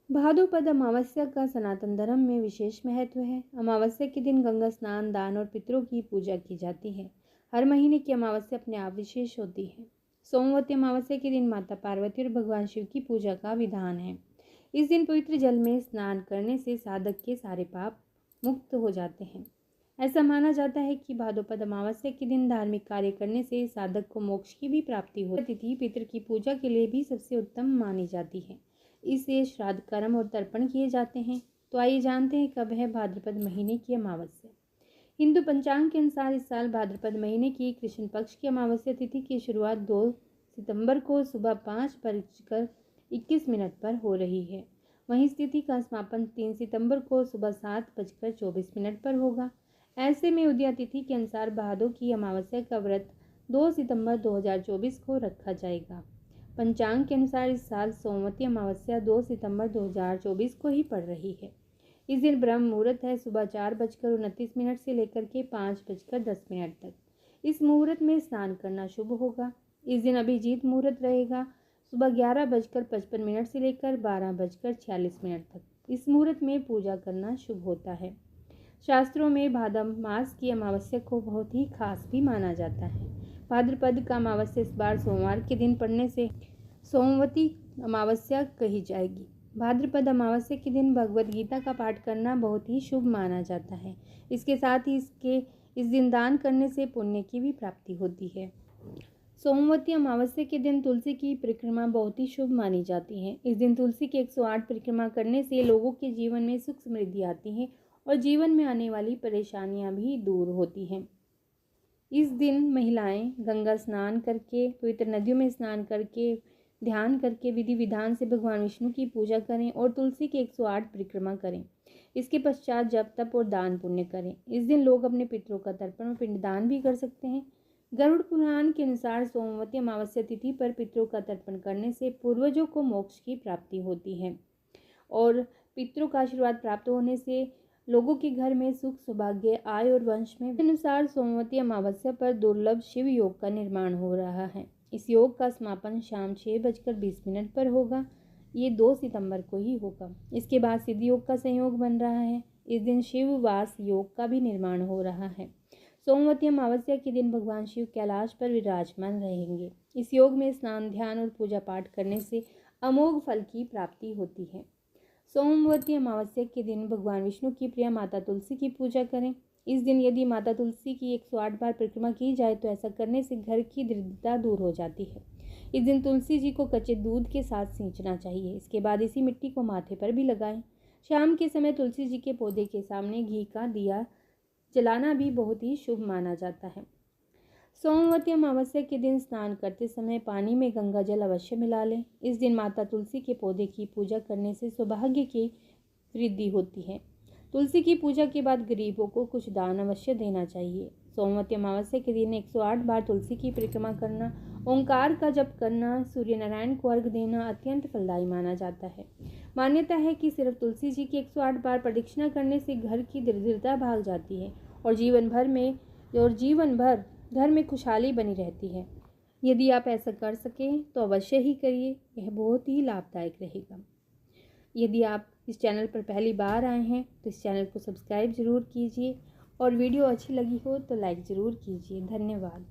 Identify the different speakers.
Speaker 1: भाद्रपद अमावस्या का सनातन धर्म में विशेष महत्व है। अमावस्या के दिन गंगा स्नान, दान और पितरों की पूजा की जाती है। हर महीने की अमावस्या अपने आप विशेष होती है। सोमवती अमावस्या के दिन माता पार्वती और भगवान शिव की पूजा का विधान है। इस दिन पवित्र जल में स्नान करने से साधक के सारे पाप मुक्त हो जाते हैं। ऐसा माना जाता है कि भाद्रपद अमावस्या के दिन धार्मिक कार्य करने से साधक को मोक्ष की भी प्राप्ति होती है। तिथि पितृ की पूजा के लिए भी सबसे उत्तम मानी जाती है। इससे श्राद्ध कर्म और तर्पण किए जाते हैं। तो आइए जानते हैं कब है भाद्रपद महीने की अमावस्या। हिंदू पंचांग के अनुसार इस साल भाद्रपद महीने की कृष्ण पक्ष की अमावस्या तिथि की शुरुआत 2 सितंबर को सुबह 5:21 पर हो रही है। वहीं इस तिथि का समापन 3 सितंबर को सुबह 7:24 पर होगा। ऐसे में उदया तिथि के अनुसार भादों की अमावस्या का व्रत 2 सितंबर 2024 को रखा जाएगा। पंचांग के अनुसार इस साल सोमवती अमावस्या 2 सितंबर 2024 को ही पड़ रही है। इस दिन ब्रह्म मुहूर्त है सुबह 4:29 से लेकर के 5:10 तक। इस मुहूर्त में स्नान करना शुभ होगा। इस दिन अभिजीत मुहूर्त रहेगा सुबह 11:55 से लेकर 12:46 तक। इस मुहूर्त में पूजा करना शुभ होता है। शास्त्रों में भाद्र मास की अमावस्या को बहुत ही खास भी माना जाता है। भाद्रपद का अमावस्या इस बार सोमवार के दिन पड़ने से सोमवती अमावस्या कही जाएगी। भाद्रपद अमावस्या के दिन भगवद गीता का पाठ करना बहुत ही शुभ माना जाता है। इसके साथ ही इस दिन दान करने से पुण्य की भी प्राप्ति होती है। सोमवती अमावस्या के दिन तुलसी की परिक्रमा बहुत ही शुभ मानी जाती है। इस दिन तुलसी की 108 परिक्रमा करने से लोगों के जीवन में सुख समृद्धि आती है और जीवन में आने वाली परेशानियां भी दूर होती हैं। इस दिन महिलाएं गंगा स्नान करके, पवित्र नदियों में स्नान करके, ध्यान करके विधि विधान से भगवान विष्णु की पूजा करें और तुलसी की 108 परिक्रमा करें। इसके पश्चात जप तप और दान पुण्य करें। इस दिन लोग अपने पितरों का तर्पण और पिंडदान भी कर सकते हैं। गरुड़ पुराण के अनुसार सोमवती अमावस्या तिथि पर पितरों का तर्पण करने से पूर्वजों को मोक्ष की प्राप्ति होती है और पितरों का आशीर्वाद प्राप्त होने से लोगों के घर में सुख, सौभाग्य, आय और वंश में अनुसार सोमवती अमावस्या पर दुर्लभ शिव योग का निर्माण हो रहा है। इस योग का समापन शाम 6:20 पर होगा। ये 2 सितंबर को ही होगा। इसके बाद सिद्धि योग का संयोग बन रहा है। इस दिन शिव वास योग का भी निर्माण हो रहा है। सोमवती अमावस्या के दिन भगवान शिव कैलाश पर विराजमान रहेंगे। इस योग में स्नान, ध्यान और पूजा पाठ करने से अमोघ फल की प्राप्ति होती है। सोमवती अमावस्या के दिन भगवान विष्णु की प्रिय माता तुलसी की पूजा करें। इस दिन यदि माता तुलसी की 108 बार परिक्रमा की जाए तो ऐसा करने से घर की दरिद्रता दूर हो जाती है। इस दिन तुलसी जी को कच्चे दूध के साथ सींचना चाहिए। इसके बाद इसी मिट्टी को माथे पर भी लगाएं। शाम के समय तुलसी जी के पौधे के सामने घी का दिया जलाना भी बहुत ही शुभ माना जाता है। सोमवती अमावस्या के दिन स्नान करते समय पानी में गंगा जल अवश्य मिला लें। इस दिन माता तुलसी के पौधे की पूजा करने से सौभाग्य की वृद्धि होती है। तुलसी की पूजा के बाद गरीबों को कुछ दान अवश्य देना चाहिए। सोमवती अमावस्या के दिन 108 बार तुलसी की परिक्रमा करना, ओंकार का जप करना, सूर्य नारायण को अर्घ देना अत्यंत फलदायी माना जाता है। मान्यता है कि सिर्फ तुलसी जी की 108 बार प्रदक्षिणा करने से घर की दरिद्रता भाग जाती है और जीवन भर घर में खुशहाली बनी रहती है। यदि आप ऐसा कर सकें तो अवश्य ही करिए, यह बहुत ही लाभदायक रहेगा। यदि आप इस चैनल पर पहली बार आए हैं तो इस चैनल को सब्सक्राइब ज़रूर कीजिए और वीडियो अच्छी लगी हो तो लाइक ज़रूर कीजिए। धन्यवाद।